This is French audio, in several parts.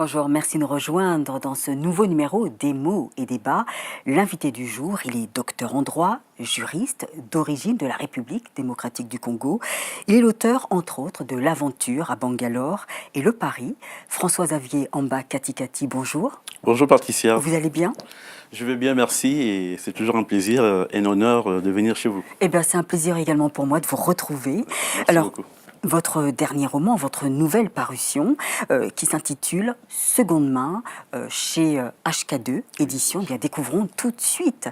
Bonjour, merci de nous rejoindre dans ce nouveau numéro des mots et débats. L'invité du jour, il est docteur en droit, juriste d'origine de la République démocratique du Congo. Il est l'auteur, entre autres, de L'Aventure à Bangalore et Le Paris. François-Xavier Amba Katikati, bonjour. Bonjour Patricia. Vous allez bien? Je vais bien, merci, et c'est toujours un plaisir et un honneur de venir chez vous. Eh bien, c'est un plaisir également pour moi de vous retrouver. Merci beaucoup. Votre dernier roman, votre nouvelle parution, qui s'intitule Seconde main, chez HK2 Éditions, eh bien, découvrons tout de suite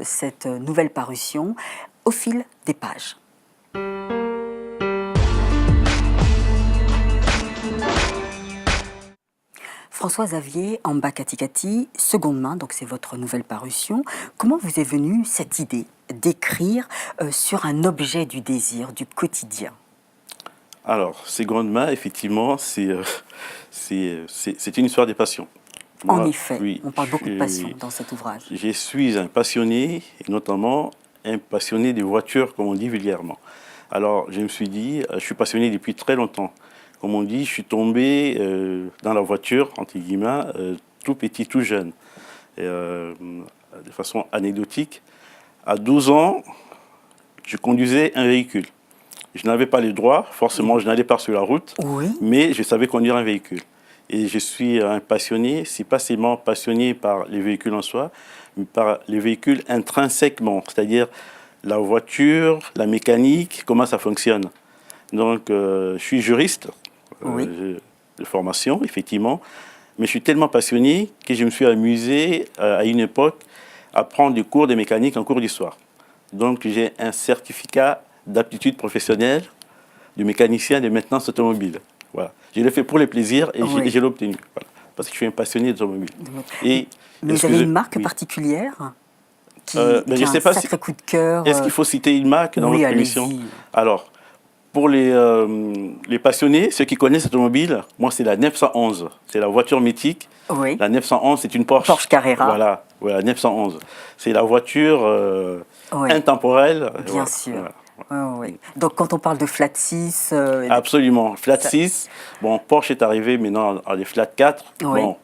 cette nouvelle parution au fil des pages. François-Xavier Amba Katikati, Seconde main, donc c'est votre nouvelle parution. Comment vous est venue cette idée d'écrire sur un objet du désir, du quotidien? Alors, Seconde main, effectivement, c'est une histoire des passions. En effet, oui, on parle beaucoup de passion dans cet ouvrage. Je suis un passionné, et notamment un passionné des voitures, comme on dit vulgairement. Alors, je me suis dit, je suis passionné depuis très longtemps. Comme on dit, je suis tombé dans la voiture, entre guillemets, tout petit, tout jeune. Et, de façon anecdotique, à 12 ans, je conduisais un véhicule. Je n'avais pas les droits, forcément je n'allais pas sur la route, oui, mais je savais conduire un véhicule. Et je suis un passionné, c'est pas seulement passionné par les véhicules en soi, mais par les véhicules intrinsèquement, c'est-à-dire la voiture, la mécanique, comment ça fonctionne. Donc je suis juriste oui. De formation, effectivement, mais je suis tellement passionné que je me suis amusé à une époque à prendre des cours de mécanique en cours d'histoire. Donc j'ai un certificat d'aptitude professionnelle de mécanicien de maintenance automobile. Voilà. Je l'ai fait pour le plaisir et Oui. je l'ai obtenu. Voilà. Parce que je suis un passionné d'automobile. Mais vous avez une marque particulière qui je a sais un pas sacré coup de cœur. Est-ce qu'il faut citer une marque dans votre émission? Alors, pour les passionnés, ceux qui connaissent l'automobile, moi c'est la 911. C'est la voiture mythique. Oui. La 911, c'est une Porsche. Porsche Carrera. Voilà, 911. C'est la voiture intemporelle. Bien sûr. Voilà. Oui. Donc quand on parle de Flat 6... Absolument. Flat 6, bon, Porsche est arrivé maintenant à des Flat 4. Oui. Bon,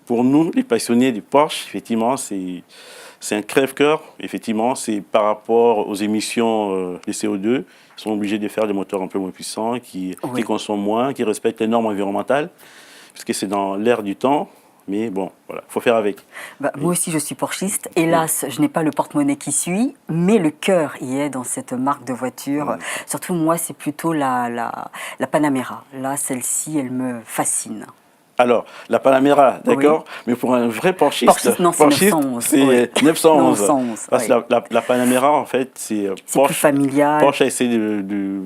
pour nous, les passionnés du Porsche, effectivement, c'est un crève-cœur. Effectivement, c'est par rapport aux émissions des CO2. Ils sont obligés de faire des moteurs un peu moins puissants, qui consomment moins, qui respectent les normes environnementales, puisque c'est dans l'air du temps. Mais bon, voilà, il faut faire avec. Moi aussi, je suis porschiste. Hélas, je n'ai pas le porte-monnaie qui suit, mais le cœur y est dans cette marque de voiture. Surtout, moi, c'est plutôt la Panamera. Là, celle-ci, elle me fascine. Alors, la Panamera, d'accord, mais pour un vrai porschiste, non, c'est 911. C'est 911. 911. Parce que la Panamera, en fait, c'est plus familial. Porsche a essayé de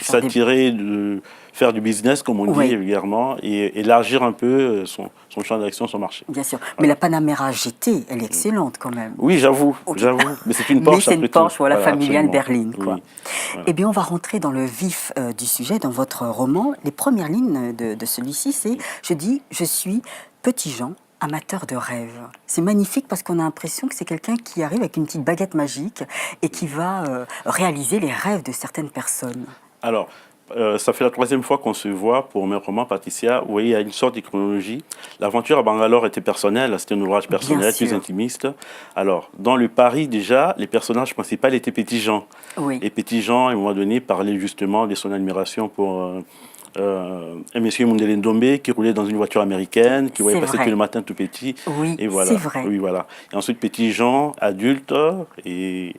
s'attirer, de faire du business, comme on dit vulgairement, et élargir un peu son champ d'action, son marché. Bien sûr. Voilà. Mais la Panamera GT, elle est excellente quand même. Oui, j'avoue. Mais c'est une Porsche. Mais c'est une Porsche, voilà, familiale berline, quoi. Oui. Voilà. Eh bien, on va rentrer dans le vif du sujet, dans votre roman. Les premières lignes de celui-ci, c'est « Je suis petit Jean, amateur de rêves ». C'est magnifique parce qu'on a l'impression que c'est quelqu'un qui arrive avec une petite baguette magique et qui va réaliser les rêves de certaines personnes. Alors, ça fait la 3e fois qu'on se voit pour mes romans, Patricia. Vous voyez, il y a une sorte de chronologie. L'aventure à Bangalore était personnelle, c'était un ouvrage personnel, plus intimiste. Alors, dans le Paris, déjà, les personnages principaux étaient Petit Jean. Oui. Et Petit Jean, à un moment donné, parlait justement de son admiration pour un monsieur Mundele Ndombe qui roulait dans une voiture américaine, qui voyait passer tout le matin tout petit. Oui, et voilà. C'est vrai. Oui, voilà. Et ensuite, Petit Jean, adulte et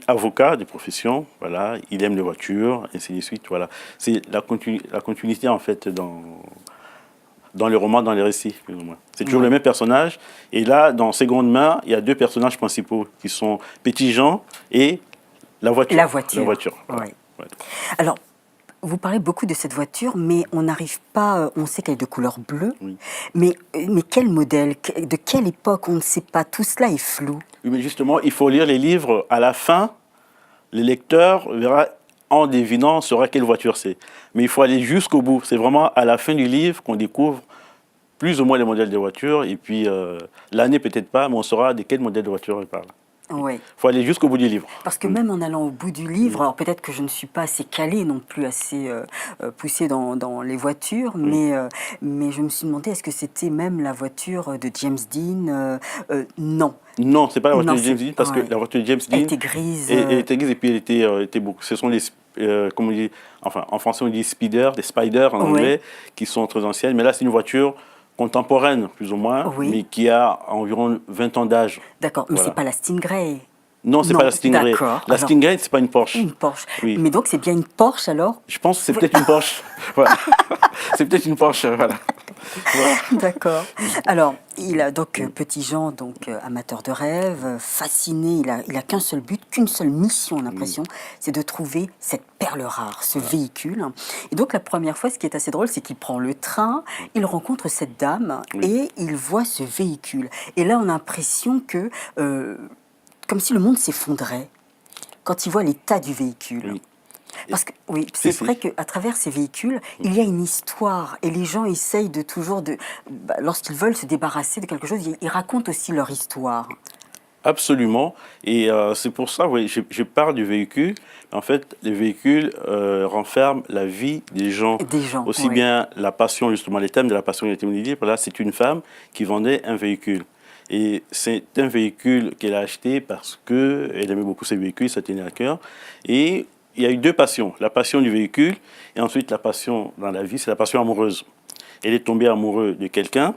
avocat de profession, voilà, il aime les voitures, ainsi de suite, voilà. C'est la continuité, en fait, dans les romans, dans les récits, plus ou moins. C'est toujours le même personnage, et là, dans Seconde main, il y a 2 personnages principaux, qui sont Petit Jean et la voiture. La voiture. La voiture, voilà. Oui. Ouais. Alors, vous parlez beaucoup de cette voiture, mais on n'arrive pas... On sait qu'elle est de couleur bleue, mais quel modèle, de quelle époque, on ne sait pas. Tout cela est flou. Oui, mais justement, il faut lire les livres. À la fin, le lecteur verra, en devinant, saura quelle voiture c'est. Mais il faut aller jusqu'au bout. C'est vraiment à la fin du livre qu'on découvre plus ou moins les modèles de voitures. Et puis, l'année peut-être pas, mais on saura de quel modèle de voiture il parle. Oui. faut aller jusqu'au bout du livre. Parce que même en allant au bout du livre, alors peut-être que je ne suis pas assez calée non plus, assez poussée dans les voitures, mais je me suis demandé, est-ce que c'était même la voiture de James Dean? Non. Non, c'est pas la voiture Non, de James Dean, parce que ouais. la voiture de James Elle Dean, était grise. elle était grise et puis était beaucoup. Ce sont les, comme on dit, enfin en français on dit speeder, des spiders en Ouais. anglais, qui sont très anciennes. Mais là, c'est une voiture contemporaine, plus ou moins, Oui. mais qui a environ 20 ans d'âge. D'accord, mais Voilà. c'est pas la Stingray. Non, c'est pas la Stingray. D'accord. La Alors, Stingray, c'est pas une Porsche. une Porsche. Oui. Mais donc c'est bien une Porsche alors? Je pense que c'est peut-être une Porsche. Voilà. C'est peut-être une Porsche, voilà. Voilà. D'accord. Alors, il a donc petit Jean, donc amateur de rêve, fasciné. Il a qu'un seul but, qu'une seule mission, l'impression, c'est de trouver cette perle rare, ce véhicule. Et donc la première fois, ce qui est assez drôle, c'est qu'il prend le train, il rencontre cette dame et il voit ce véhicule. Et là, on a l'impression que, comme si le monde s'effondrait quand il voit l'état du véhicule. Oui. Parce que oui, c'est Si. vrai qu'à travers ces véhicules, il y a une histoire et les gens essayent de toujours lorsqu'ils veulent se débarrasser de quelque chose, ils racontent aussi leur histoire. Absolument. Et c'est pour ça, oui, je parle du véhicule. En fait, les véhicules renferment la vie des gens. Des gens, Aussi oui. bien la passion, justement, les thèmes de la passion et les thèmes du livre. Là, c'est une femme qui vendait un véhicule. Et c'est un véhicule qu'elle a acheté parce qu'elle aimait beaucoup ces véhicules, ça tenait à cœur. Et il y a eu deux passions. La passion du véhicule et ensuite la passion dans la vie, c'est la passion amoureuse. Elle est tombée amoureuse de quelqu'un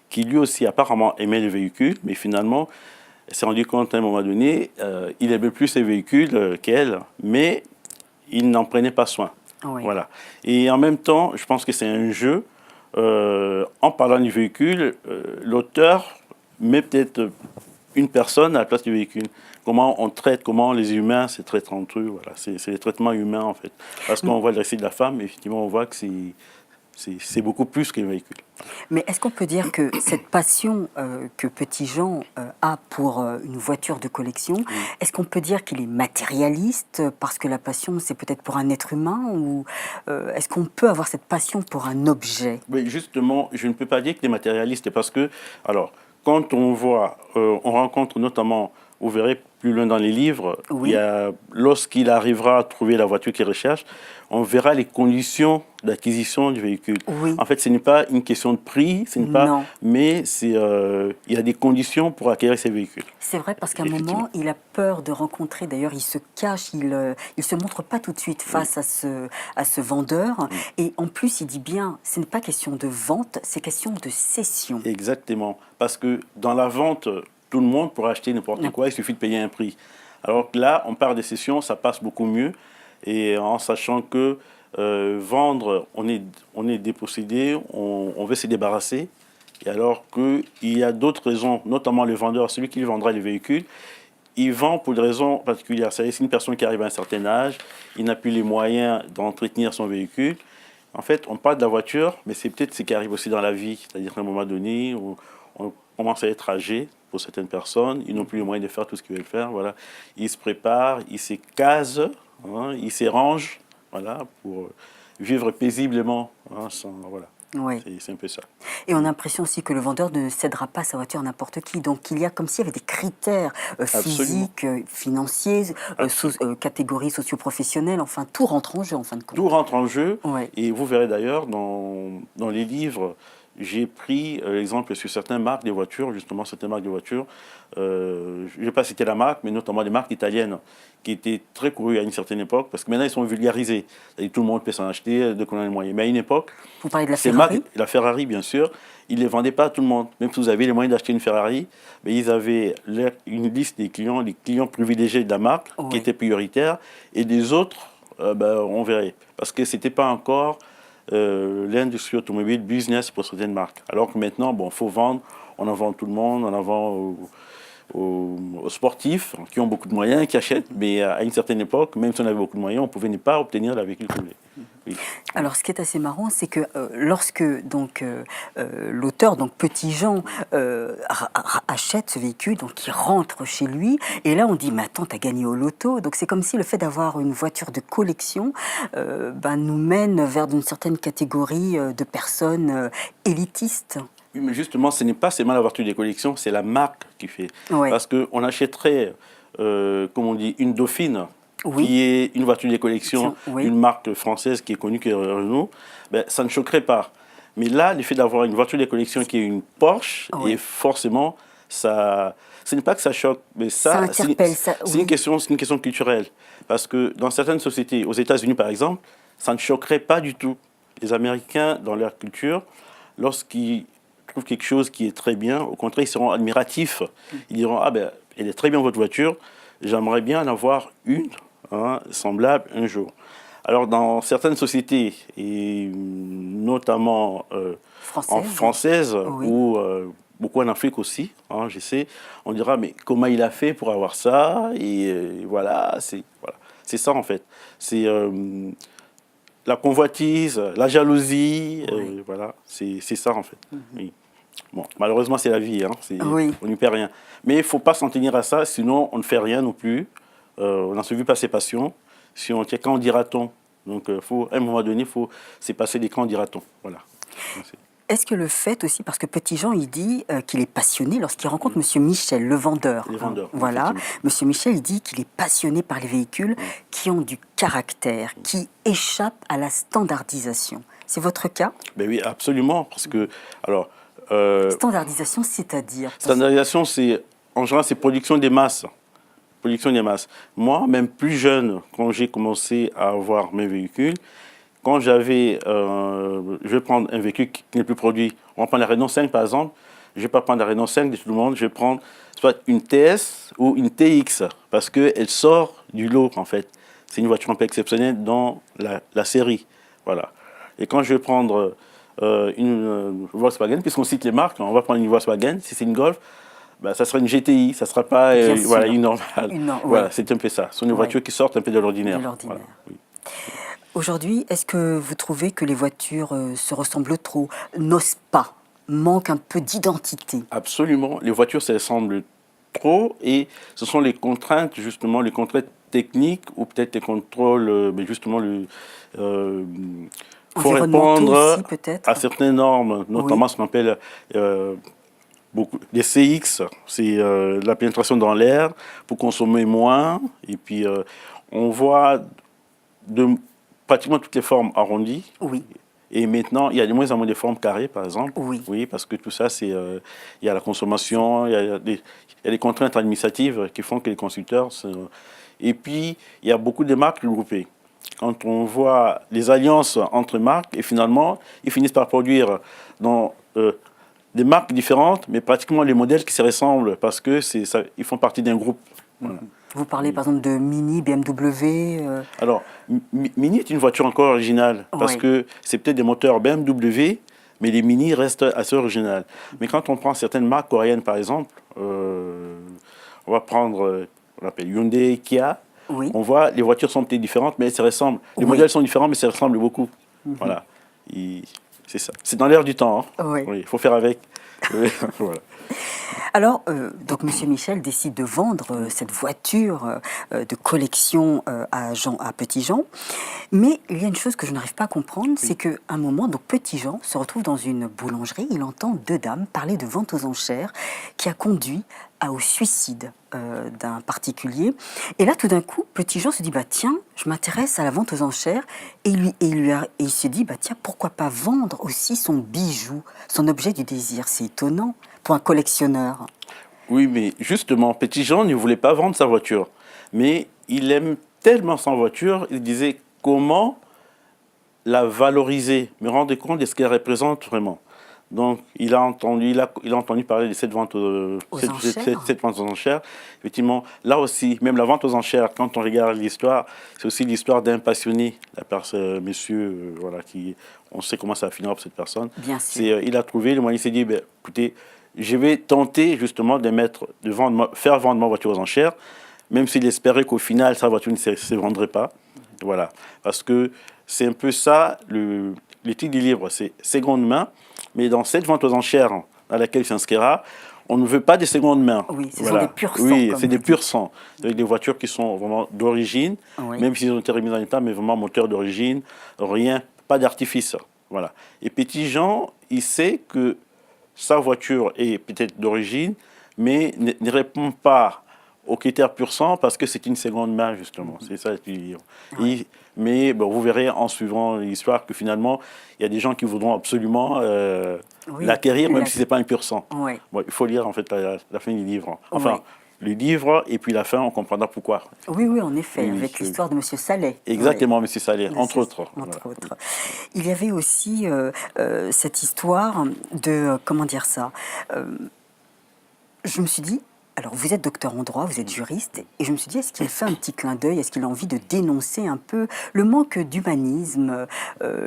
qui lui aussi apparemment aimait le véhicule, mais finalement, elle s'est rendue compte à un moment donné, il aimait plus ses véhicules qu'elle, mais il n'en prenait pas soin. Oui. Voilà. Et en même temps, je pense que c'est un jeu. En parlant du véhicule, l'auteur met peut-être une personne à la place du véhicule. Comment on traite, comment les humains se traitent entre eux. Voilà. C'est les traitements humains, en fait. Parce qu'on voit le récit de la femme, effectivement, on voit que c'est beaucoup plus qu'un véhicule. Mais est-ce qu'on peut dire que cette passion que Petit Jean a pour une voiture de collection, est-ce qu'on peut dire qu'il est matérialiste parce que la passion c'est peut-être pour un être humain ou est-ce qu'on peut avoir cette passion pour un objet? Mais justement, je ne peux pas dire qu'il est matérialiste parce que, alors, quand on voit, on rencontre notamment, vous verrez plus loin dans les livres, Oui. il y a, lorsqu'il arrivera à trouver la voiture qu'il recherche, on verra les conditions d'acquisition du véhicule. Oui. En fait, ce n'est pas une question de prix, ce n'est pas, Non. mais c'est, il y a des conditions pour acquérir ces véhicules. C'est vrai parce qu'à un Effectivement. moment, il a peur de rencontrer, d'ailleurs il se cache, il se montre pas tout de suite face à ce vendeur. Et en plus, il dit bien, ce n'est pas question de vente, c'est question de cession. Exactement. Parce que dans la vente, tout le monde pourra acheter n'importe quoi, il suffit de payer un prix. Alors que là, on parle des cessions, ça passe beaucoup mieux. Et en sachant que vendre, on est dépossédé, on veut se débarrasser. Et alors qu'il y a d'autres raisons, notamment le vendeur, celui qui vendra les véhicules, il vend pour des raisons particulières. C'est une personne qui arrive à un certain âge, il n'a plus les moyens d'entretenir son véhicule. En fait, on parle de la voiture, mais c'est peut-être ce qui arrive aussi dans la vie. C'est-à-dire qu'à un moment donné, on commence à être âgé pour certaines personnes, ils n'ont plus les moyens de faire tout ce qu'ils veulent faire. Voilà. Ils se préparent, ils se casent, hein, ils s'arrangent, voilà, pour vivre paisiblement. Hein, voilà. Oui. C'est un peu ça. Et on a l'impression aussi que le vendeur ne cédera pas sa voiture à n'importe qui. Donc il y a comme s'il y avait des critères physiques, financiers, catégories socio-professionnelles, enfin tout rentre en jeu en fin de compte. Tout rentre en jeu. Ouais. Et vous verrez d'ailleurs dans les livres, j'ai pris l'exemple sur certaines marques de voitures, justement certaines marques de voitures. Je ne vais pas citer la marque, mais notamment des marques italiennes qui étaient très courues à une certaine époque, parce que maintenant ils sont vulgarisés. Et tout le monde peut s'en acheter dès qu'on a les moyens. Mais à une époque, Vous parlez de la ces Ferrari? marques, la Ferrari bien sûr, ils ne les vendaient pas à tout le monde. Même si vous avez les moyens d'acheter une Ferrari, mais ils avaient une liste des clients, les clients privilégiés de la marque, Oui. qui étaient prioritaires, et des autres, on verrait. Parce que ce n'était pas encore l'industrie automobile business pour certaines marques. Alors que maintenant, bon, faut vendre, on en vend tout le monde, on en vend aux sportifs qui ont beaucoup de moyens, qui achètent, mais à une certaine époque, même si on avait beaucoup de moyens, on pouvait ne pas obtenir la véhicule qu'on voulait. Oui. Alors, ce qui est assez marrant, c'est que lorsque donc l'auteur, donc Petit Jean, achète ce véhicule, donc il rentre chez lui, et là on dit, mais attends, t'as gagné au loto. Donc c'est comme si le fait d'avoir une voiture de collection nous mène vers une certaine catégorie de personnes élitistes. Oui, mais justement, ce n'est pas seulement la voiture de collection, c'est la marque qui fait. Ouais. Parce qu'on achèterait, comme on dit, une Dauphine, Oui. qui est une voiture de collection Oui. d'une marque française qui est connue, qui est Renault, ben, ça ne choquerait pas. Mais là, le fait d'avoir une voiture de collection qui est une Porsche, Oui. et forcément, ça, ce n'est pas que ça choque, mais Ça interpelle, c'est une question culturelle. Parce que dans certaines sociétés, aux États-Unis par exemple, ça ne choquerait pas du tout. Les Américains, dans leur culture, lorsqu'ils trouvent quelque chose qui est très bien, au contraire, ils seront admiratifs. Ils diront, ah ben, elle est très bien votre voiture, j'aimerais bien en avoir une, hein, semblable un jour. Alors dans certaines sociétés, et notamment françaises, oui. ou beaucoup en Afrique aussi, hein, je sais, on dira, mais comment il a fait pour avoir ça? Et voilà, c'est ça en fait. C'est la convoitise, la jalousie, Oui. voilà, c'est ça en fait. Oui. Bon, malheureusement, c'est la vie, hein, Oui. on n'y perd rien. Mais il ne faut pas s'en tenir à ça, sinon on ne fait rien non plus. On n'en se vit pas ses passions. Si on tient, quand dira-t-on? Donc, à un moment donné, il faut se passer des quand dira-t-on. Voilà. Est-ce que le fait aussi, parce que Petit Jean, il dit qu'il est passionné lorsqu'il rencontre Monsieur Michel, le vendeur. Les vendeurs, voilà. Monsieur Michel, il dit qu'il est passionné par les véhicules qui ont du caractère, qui échappent à la standardisation. C'est votre cas? Ben oui, absolument. Parce que, alors. Standardisation, c'est-à-dire? Standardisation, c'est, en général, c'est production des masses. Production des masses. Moi, même plus jeune, quand j'ai commencé à avoir mes véhicules, quand j'avais, je vais prendre un véhicule qui n'est plus produit, on va prendre la Renault 5 par exemple, je ne vais pas prendre la Renault 5 de tout le monde, je vais prendre soit une TS ou une TX, parce qu'elle sort du lot en fait. C'est une voiture un peu exceptionnelle dans la série. Voilà. Et quand je vais prendre une Volkswagen, puisqu'on cite les marques, on va prendre une Volkswagen, si c'est une Golf, ben, ça sera une GTI, ça ne sera pas voilà, une normale. Voilà, c'est un peu ça. Ce sont des voitures qui sortent un peu de l'ordinaire. Voilà, oui. Aujourd'hui, est-ce que vous trouvez que les voitures se ressemblent trop, n'osent pas, manquent un peu d'identité? Absolument. Les voitures se ressemblent trop et ce sont les contraintes, justement, les contraintes techniques ou peut-être les contrôles, mais justement, faut répondre aussi, à certaines normes, notamment ce qu'on appelle les CX, c'est la pénétration dans l'air pour consommer moins. Et puis, on voit pratiquement toutes les formes arrondies. Oui. Et maintenant, il y a de moins en moins de formes carrées, par exemple. Oui. Oui, parce que tout ça, c'est, il y a la consommation, il y a des contraintes administratives qui font que les constructeurs... Et puis, il y a beaucoup de marques regroupées. Quand on voit les alliances entre marques, et finalement, ils finissent par produire dans des marques différentes, mais pratiquement les modèles qui se ressemblent, parce que ils font partie d'un groupe. Voilà. Vous parlez par exemple de Mini, BMW Alors, Mini est une voiture encore originale, parce que c'est peut-être des moteurs BMW, mais les Mini restent assez originales. Mais quand on prend certaines marques coréennes, par exemple, on va prendre, on appelle Hyundai, Kia, on voit les voitures sont peut-être différentes, mais elles se ressemblent. Les modèles sont différents, mais elles se ressemblent beaucoup. Voilà. C'est ça. C'est dans l'air du temps. Hein. Oui, il faut faire avec. Voilà. Alors, donc Monsieur Michel décide de vendre cette voiture de collection à Petit Jean. Mais il y a une chose que je n'arrive pas à comprendre, c'est qu'à un moment, donc Petit Jean se retrouve dans une boulangerie. Il entend deux dames parler de vente aux enchères qui a conduit au suicide d'un particulier. Et là, tout d'un coup, Petit Jean se dit, bah tiens, je m'intéresse à la vente aux enchères. Et il se dit, bah tiens, pourquoi pas vendre aussi son bijou, son objet du désir. C'est étonnant pour un collectionneur. Oui, mais justement, Petit Jean ne voulait pas vendre sa voiture. Mais il aime tellement sa voiture, il disait comment la valoriser, me rendre compte de ce qu'elle représente vraiment. Donc, il a entendu parler de cette vente aux enchères. Effectivement, là aussi, même la vente aux enchères, quand on regarde l'histoire, c'est aussi l'histoire d'un passionné, monsieur, voilà, on sait comment ça va finir pour cette personne. Bien sûr. Il a trouvé le moyen, il s'est dit, écoutez, je vais tenter justement faire vendre ma voiture aux enchères, même s'il espérait qu'au final, sa voiture ne se vendrait pas. Voilà. Parce que c'est un peu ça, le titre du livre, c'est seconde main. Mais dans cette vente aux enchères à laquelle il s'inscrira, on ne veut pas des secondes mains. Oui, ce sont des purs sang. Oui, c'est des purs sang. Avec des voitures qui sont vraiment d'origine, même s'ils ont été remis en état, mais vraiment moteur d'origine, rien, pas d'artifice. Voilà. Et Petit Jean, il sait que sa voiture est peut-être d'origine, mais ne répond pas aux critères pur sang parce que c'est une seconde main, justement. C'est ça le livre. Ouais. Mais bon, vous verrez en suivant l'histoire que finalement, il y a des gens qui voudront absolument Oui, l'acquérir, même la- si ce n'est pas un pur sang. ouais. Bon, il faut lire en fait la fin du livre. Oui. Enfin, le livre et puis la fin, on comprendra pourquoi. Oui, oui, en effet, Oui, oui, avec oui. l'histoire de Monsieur Saleh. Exactement, M. Saleh, Oui, entre autres. entre Voilà. autres. Il y avait aussi cette histoire de, comment dire ça, je me suis dit, alors vous êtes docteur en droit, vous êtes juriste, et je me suis dit, est-ce qu'il fait un petit clin d'œil, est-ce qu'il a envie de dénoncer un peu le manque d'humanisme,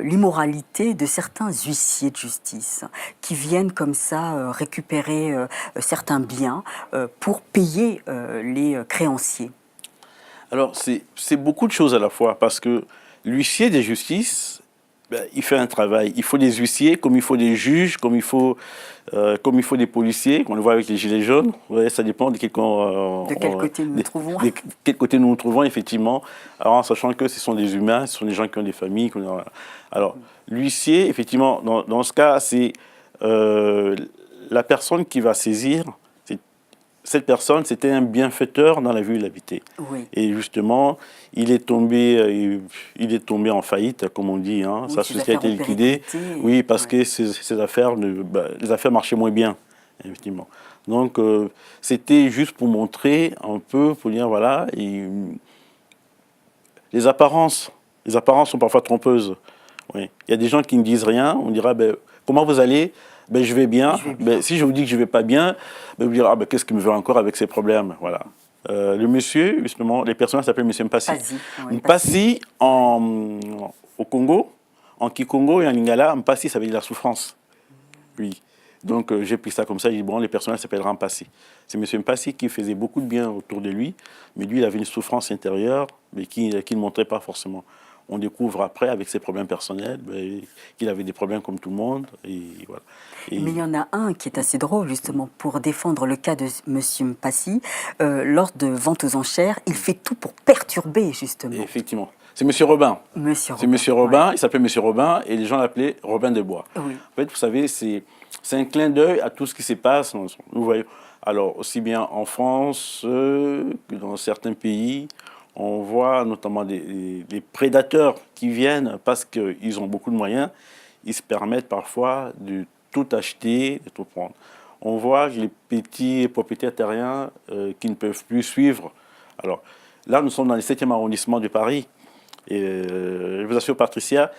l'immoralité de certains huissiers de justice qui viennent comme ça récupérer certains biens pour payer les créanciers. Alors, c'est beaucoup de choses à la fois, parce que l'huissier de justice, ben, il fait un travail. Il faut des huissiers, comme il faut des juges, comme il faut des policiers, on le voit avec les gilets jaunes. Vous voyez, ça dépend de De quel côté nous nous trouvons. quel côté nous nous trouvons, effectivement. Alors, en sachant que ce sont des humains, ce sont des gens qui ont des familles. Alors, l'huissier, effectivement, dans ce cas, c'est la personne qui va saisir. Cette personne, c'était un bienfaiteur dans la ville où il habitait. Oui. Et justement, il est tombé en faillite, comme on dit. Hein. Oui, Sa ses société a affaires été ont liquidée. périclité. Oui, parce Ouais. que ses affaires, les affaires marchaient moins bien, effectivement. Donc, c'était juste pour montrer un peu, pour dire, voilà, les apparences sont parfois trompeuses. Oui. Il y a des gens qui ne disent rien, on dira, ben, comment vous allez? Ben, je vais bien. Je vais bien. Ben, si je vous dis que je ne vais pas bien, ben, vous direz, ah, ben, qu'est-ce qu'il me veut encore avec ses problèmes? Voilà. Le monsieur, justement, les personnages s'appellent Monsieur Mpassi. Pasi, oui, Mpassi, au Congo, en Kikongo et en Lingala, Mpassi, ça veut dire la souffrance. Oui. Donc j'ai pris ça comme ça, j'ai dit, bon, les personnages s'appelleront Mpassi. C'est M. Mpassi qui faisait beaucoup de bien autour de lui, mais lui, il avait une souffrance intérieure, mais qui ne montrait pas forcément. On découvre après, avec ses problèmes personnels, ben, qu'il avait des problèmes comme tout le monde. Et voilà. Mais il y en a un qui est assez drôle, justement, pour défendre le cas de Monsieur Mpassi. Lors de ventes aux enchères, il fait tout pour perturber, justement. Et effectivement. C'est M. Robin. Monsieur C'est Robin. M. Robin, Ouais. il s'appelait M. Robin, et les gens l'appelaient Robin des Bois. Oui. En fait, vous savez, c'est un clin d'œil à tout ce qui se passe. Nous voyons, alors, aussi bien en France que dans certains pays, on voit notamment des prédateurs qui viennent parce qu'ils ont beaucoup de moyens. Ils se permettent parfois de tout acheter, de tout prendre. On voit les petits propriétaires terriens qui ne peuvent plus suivre. Alors, là, nous sommes dans le 7e arrondissement de Paris. Et je vous assure, Patricia,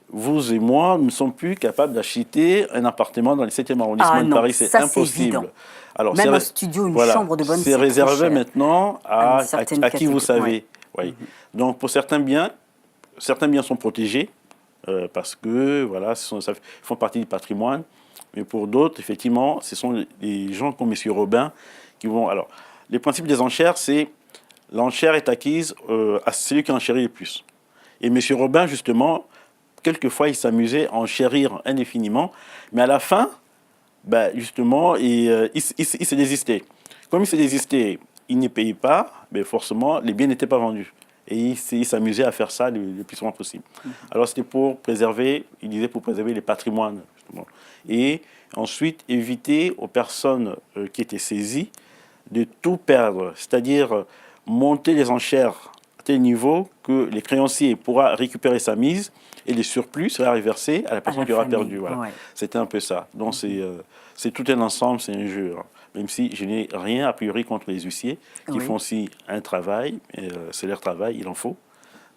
vous et moi, nous ne sommes plus capables d'acheter un appartement dans le 7e arrondissement Ah de non, Paris. C'est ça, c'est impossible. évident. Alors, Même un studio, une chambre de bonne, c'est c'est trop réservé cher. maintenant À une certaine à qui vous catégorie, savez. Oui. Donc, pour certains biens sont protégés parce que voilà, ça font partie du patrimoine. Mais pour d'autres, effectivement, ce sont des gens comme M. Robin qui vont. Alors, les principes des enchères, c'est l'enchère est acquise à celui qui enchérit le plus. Et M. Robin, justement, quelquefois, il s'amusait à enchérir indéfiniment, mais à la fin, ben, justement, il se désistait. Comme il se désistait, il ne payait pas, mais forcément, les biens n'étaient pas vendus. Et il s'amusait à faire ça le plus souvent possible. Alors, c'était pour préserver, il disait pour préserver les patrimoines, justement. Et ensuite, éviter aux personnes qui étaient saisies de tout perdre, c'est-à-dire monter les enchères à tel niveau que les créanciers pourra récupérer sa mise et les surplus sera reversé à la personne qui aura perdu. Voilà. Ouais. C'était un peu ça. Donc c'est tout un ensemble, c'est un jeu. Hein. Même si je n'ai rien a priori contre les huissiers qui Oui. font aussi un travail, c'est leur travail, il en faut.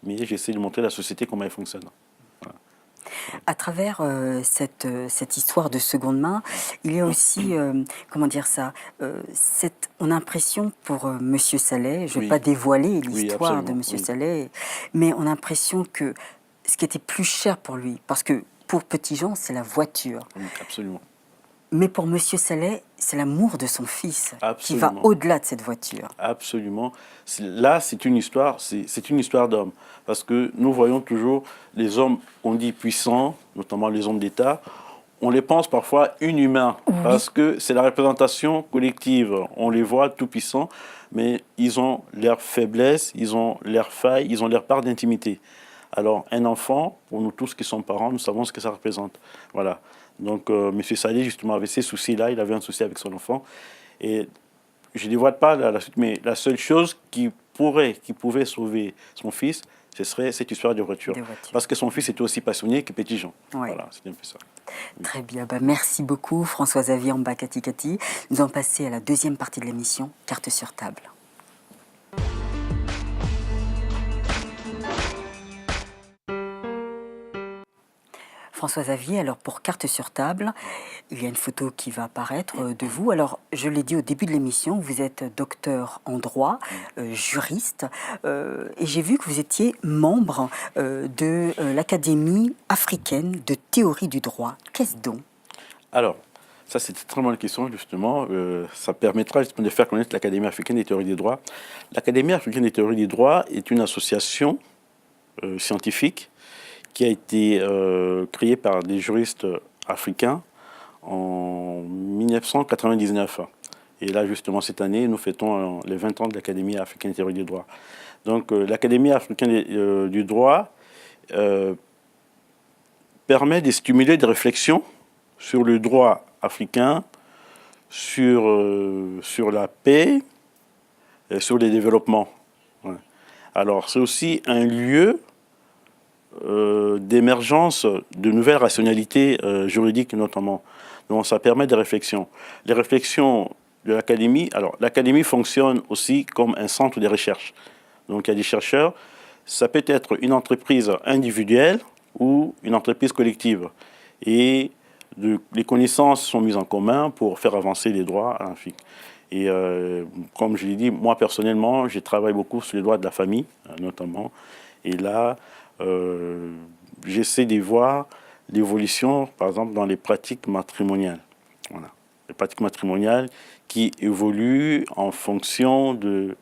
Mais j'essaie de montrer à la société comment elle fonctionne. À travers cette histoire de seconde main, il y a aussi, comment dire ça, on a l'impression pour Monsieur Saleh, je ne vais Oui. pas dévoiler Oui, l'histoire de absolument, Monsieur oui. Saleh, mais on a l'impression que ce qui était plus cher pour lui, parce que pour Petit Jean, c'est la voiture, Oui, absolument. mais pour Monsieur Saleh, c'est l'amour de son fils qui va Absolument. au-delà de cette voiture. Absolument. Là, c'est une histoire d'hommes. Parce que nous voyons toujours les hommes qu'on dit puissants, notamment les hommes d'État, on les pense parfois inhumains. Parce que c'est la représentation collective. On les voit tout puissants, mais ils ont leur faiblesse, ils ont leurs failles, ils ont leur part d'intimité. Alors, un enfant, pour nous tous qui sommes parents, nous savons ce que ça représente. Voilà. Donc, M. Saleh, justement, avait ces soucis-là. Il avait un souci avec son enfant. Et je ne dévoile pas la suite, mais la seule chose qui pouvait sauver son fils, ce serait cette histoire de voiture. Parce que son fils était aussi passionné que Petit Jean. Ouais. Voilà, c'était un peu ça. Très bien, merci beaucoup François-Xavier Mbakatikati. Nous allons passer à la deuxième partie de l'émission, Carte sur table. François-Xavier, alors pour Carte sur table, il y a une photo qui va apparaître de vous. Alors, je l'ai dit au début de l'émission, vous êtes docteur en droit, juriste, et j'ai vu que vous étiez membre de l'Académie africaine de théorie du droit. Qu'est-ce donc? Alors, ça c'est une très bonne question justement. Ça permettra justement de faire connaître l'Académie africaine des théories du droit. L'Académie africaine des théories du droit est une association scientifique qui a été créé par des juristes africains en 1999. Et là, justement, cette année, nous fêtons les 20 ans de l'Académie africaine des théories du droit. Donc, l'Académie africaine du droit permet de stimuler des réflexions sur le droit africain, sur la paix, et sur les développements. Ouais. Alors, c'est aussi un lieu d'émergence de nouvelles rationalités juridiques notamment. Donc ça permet des réflexions. Les réflexions de l'Académie, alors l'Académie fonctionne aussi comme un centre de recherche. Donc il y a des chercheurs, ça peut être une entreprise individuelle ou une entreprise collective. Et les connaissances sont mises en commun pour faire avancer les droits en Afrique. Et comme je l'ai dit, moi personnellement, je travaille beaucoup sur les droits de la famille, notamment. Et là, j'essaie de voir l'évolution, par exemple, dans les pratiques matrimoniales. Voilà. Les pratiques matrimoniales qui évoluent en fonction de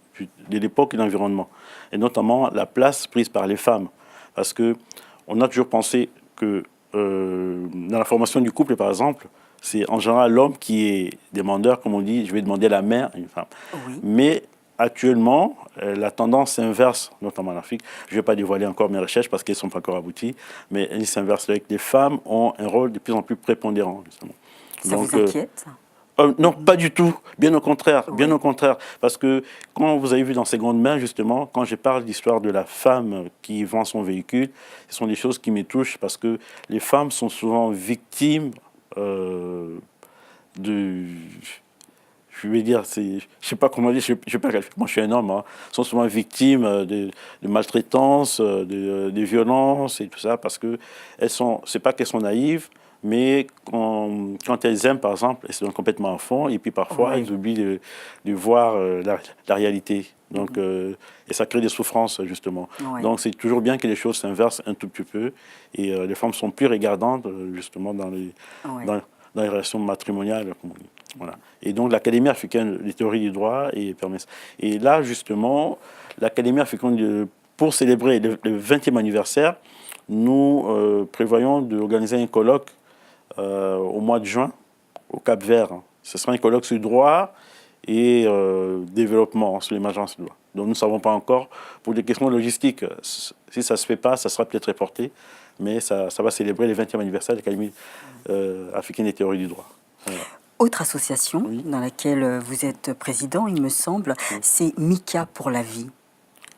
l'époque et de l'environnement. Et notamment la place prise par les femmes. Parce qu'on a toujours pensé que dans la formation du couple, par exemple, c'est en général l'homme qui est demandeur, comme on dit, je vais demander la main à une femme. Oui. Mais actuellement, la tendance s'inverse, notamment en Afrique. Je ne vais pas dévoiler encore mes recherches parce qu'elles ne sont pas encore abouties, mais elles s'inversent avec les femmes ont un rôle de plus en plus prépondérant, justement. Ça vous inquiète? Non, pas du tout. Bien au contraire, oui. Bien au contraire. Parce que quand vous avez vu dans Seconde Main, justement, quand je parle d'histoire de la femme qui vend son véhicule, ce sont des choses qui me touchent parce que les femmes sont souvent victimes je vais dire, je sais pas comment dire, moi je suis un homme, hein, sont souvent victimes de maltraitance, de violences et tout ça, parce que c'est pas qu'elles sont naïves, mais quand elles aiment, par exemple, elles se donnent complètement à fond, et puis parfois elles oublient de voir la réalité. Donc, et ça crée des souffrances, justement. Donc c'est toujours bien que les choses s'inversent un tout petit peu, et les femmes sont plus regardantes, justement, dans les relations matrimoniales, comme on dit. Voilà. Et donc l'Académie africaine des théories du droit permet ça. Et là, justement, l'Académie africaine, pour célébrer le 20e anniversaire, nous prévoyons d'organiser un colloque au mois de juin, au Cap-Vert. Ce sera un colloque sur le droit et développement, sur l'émergence du droit. Donc nous ne savons pas encore. Pour des questions logistiques, si ça ne se fait pas, ça sera peut-être reporté, mais ça va célébrer le 20e anniversaire de l'Académie africaine des théories du droit. Voilà. Autre association dans laquelle vous êtes président, il me semble, c'est MICA pour la vie.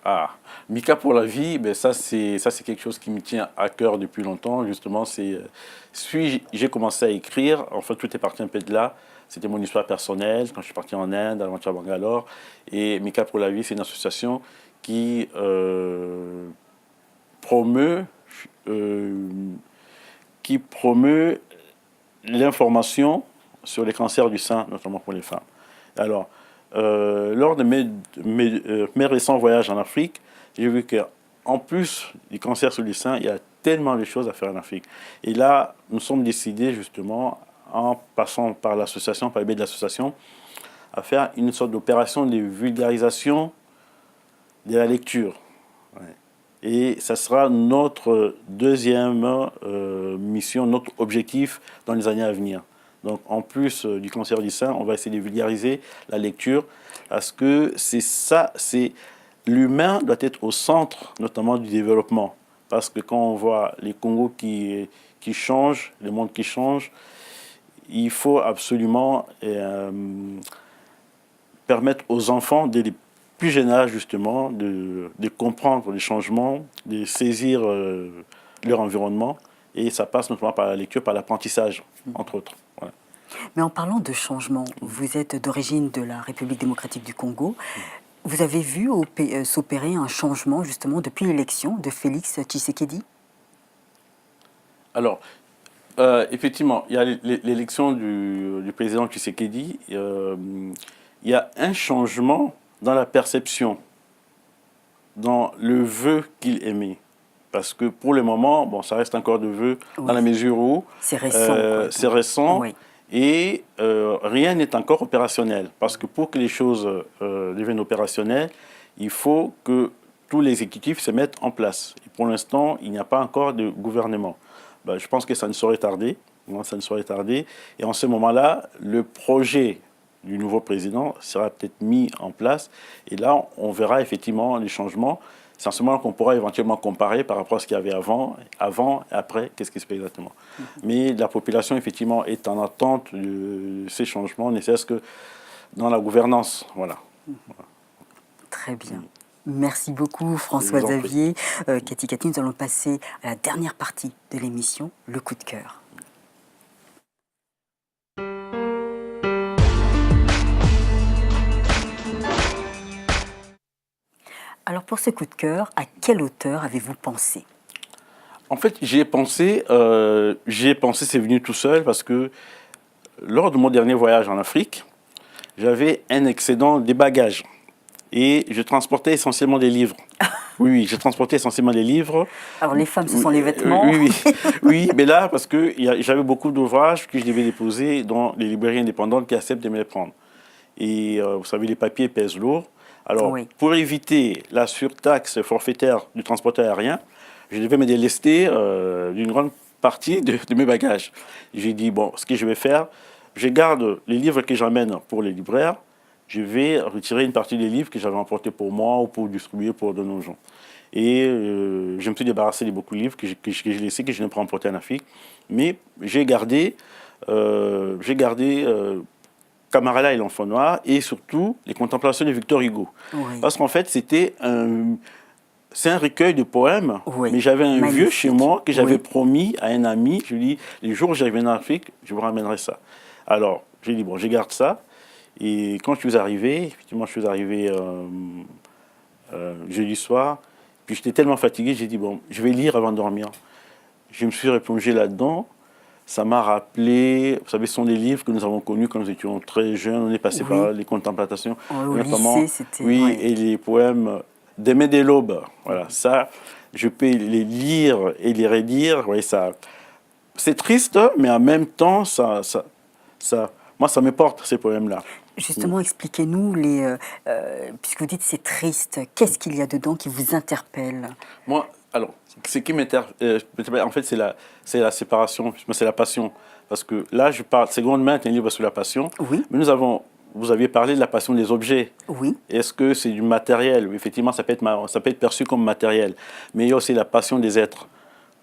Ah, MICA pour la vie, ben ça c'est quelque chose qui me tient à cœur depuis longtemps. Justement, j'ai commencé à écrire, en fait tout est parti un peu de là. C'était mon histoire personnelle, quand je suis parti en Inde, à l'aventure Bangalore. Et MICA pour la vie, c'est une association qui promeut l'information sur les cancers du sein, notamment pour les femmes. Alors, lors de mes récents voyages en Afrique, j'ai vu qu'en plus du cancer sur le sein, il y a tellement de choses à faire en Afrique. Et là, nous sommes décidés justement, en passant par l'association, par le biais de l'association, à faire une sorte d'opération de vulgarisation de la lecture. Ouais. Et ça sera notre deuxième mission, notre objectif dans les années à venir. Donc, en plus du cancer du sein, on va essayer de vulgariser la lecture parce que l'humain doit être au centre, notamment du développement. Parce que quand on voit les Congos qui qui change, le monde qui change, il faut absolument permettre aux enfants, dès le plus jeune âge justement, de comprendre les changements, de saisir leur environnement. Et ça passe notamment par la lecture, par l'apprentissage, entre autres. Voilà. Mais en parlant de changement, vous êtes d'origine de la République démocratique du Congo. Vous avez vu s'opérer un changement justement depuis l'élection de Félix Tshisekedi? Alors, effectivement, il y a l'élection du président Tshisekedi. Il y a un changement dans la perception, dans le vœu qu'il émet. Parce que pour le moment, bon, ça reste encore de vœu, oui, dans la mesure où c'est récent. C'est récent, oui. Et rien n'est encore opérationnel. Parce que pour que les choses deviennent opérationnelles, il faut que tous les exécutifs se mettent en place. Et pour l'instant, il n'y a pas encore de gouvernement. Ben, je pense que ça ne saurait tarder. Ça ne saurait tarder. Et en ce moment-là, le projet du nouveau président sera peut-être mis en place. Et là, on verra effectivement les changements. C'est en ce moment qu'on pourra éventuellement comparer par rapport à ce qu'il y avait avant et après, qu'est-ce qui se fait exactement. Mais la population, effectivement, est en attente de ces changements, ne serait-ce que dans la gouvernance. Voilà. Très bien. Merci beaucoup, François-Xavier. Cathy, nous allons passer à la dernière partie de l'émission, le coup de cœur. Alors pour ce coup de cœur, à quel auteur avez-vous pensé? En fait, j'y ai pensé, c'est venu tout seul parce que lors de mon dernier voyage en Afrique, j'avais un excédent des bagages et je transportais essentiellement des livres. Oui, je transportais essentiellement des livres. Alors les femmes, ce sont les vêtements. Oui, mais là, parce que j'avais beaucoup d'ouvrages que je devais déposer dans les librairies indépendantes qui acceptent de me les prendre. Et vous savez, les papiers pèsent lourd. Alors, oui, pour éviter la surtaxe forfaitaire du transporteur aérien, je devais me délester d'une grande partie de mes bagages. J'ai dit, bon, ce que je vais faire, je garde les livres que j'emmène pour les libraires, je vais retirer une partie des livres que j'avais emportés pour moi ou pour distribuer pour donner aux gens. Et je me suis débarrassé de beaucoup de livres que j'ai laissés, que je n'ai pas emportés en Afrique. Mais j'ai gardé Camarala et l'enfant noir, et surtout les contemplations de Victor Hugo. Oui. Parce qu'en fait, c'est un recueil de poèmes, oui, mais j'avais un vieux chez moi que j'avais promis à un ami. Je lui dis, les jours où j'arriverai en Afrique, je vous ramènerai ça. Alors, j'ai dit, bon, je garde ça. Et quand je suis arrivé, effectivement, je suis arrivé jeudi soir, puis j'étais tellement fatigué, j'ai dit, bon, je vais lire avant de dormir. Je me suis replongé là-dedans. Ça m'a rappelé, vous savez, ce sont des livres que nous avons connus quand nous étions très jeunes. On est passé par les contemplations, notamment, lycée, et les poèmes d'Aimé de l'Aube. Voilà, ça, je peux les lire et les relire. Ouais, ça, c'est triste, mais en même temps, moi, ça me porte, ces poèmes-là. Justement, expliquez-nous, puisque vous dites c'est triste, qu'est-ce qu'il y a dedans qui vous interpelle? Moi, alors, ce qui m'interpelle, en fait, c'est la séparation, c'est la passion. Parce que là, je parle, Seconde main est un livre sur la passion. Oui. Mais vous aviez parlé de la passion des objets. Oui. Est-ce que c'est du matériel? Effectivement, ça peut être perçu comme matériel. Mais il y a aussi la passion des êtres.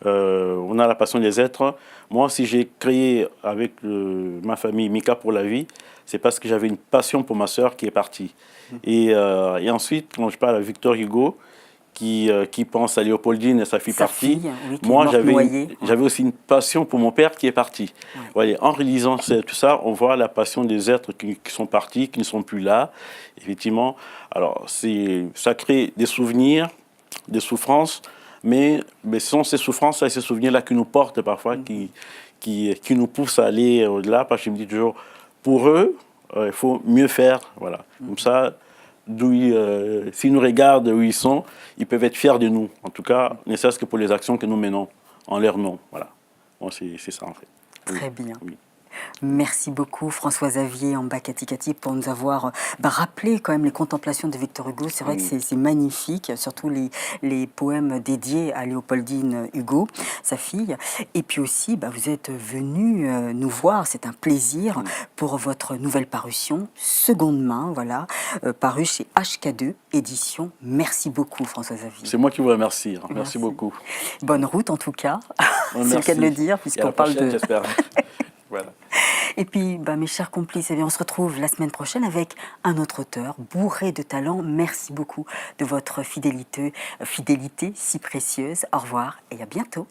On a la passion des êtres. Moi, si j'ai créé avec ma famille Mika pour la vie, c'est parce que j'avais une passion pour ma sœur qui est partie. Et ensuite, quand je parle à Victor Hugo, qui pense à Léopoldine et sa fille partie. Oui, moi, j'avais aussi une passion pour mon père qui est parti. Ouais. Voyez, en relisant tout ça, on voit la passion des êtres qui sont partis, qui ne sont plus là. Effectivement, alors ça crée des souvenirs, des souffrances, mais ce sont ces souffrances et ces souvenirs-là qui nous portent parfois, qui nous poussent à aller au-delà. Parce que je me dis toujours, pour eux, il faut mieux faire. Voilà. Comme ça, s'ils nous regardent où ils sont, ils peuvent être fiers de nous. En tout cas, ne serait-ce que pour les actions que nous menons en leur nom. Voilà. Bon, c'est ça, en fait. Très bien. Oui. Merci beaucoup François Xavier Mbakatikati pour nous avoir rappelé quand même les contemplations de Victor Hugo. C'est vrai que c'est magnifique, surtout les poèmes dédiés à Léopoldine Hugo, sa fille. Et puis aussi, vous êtes venu nous voir, c'est un plaisir pour votre nouvelle parution, seconde main, voilà, parue chez HK2 Édition. Merci beaucoup François Xavier. C'est moi qui vous remercie. Merci beaucoup. Bonne route en tout cas, c'est le Merci. cas de le dire, puisqu'on parle de... J'espère. Voilà. Et puis, mes chers complices, on se retrouve la semaine prochaine avec un autre auteur bourré de talent. Merci beaucoup de votre fidélité si précieuse. Au revoir et à bientôt.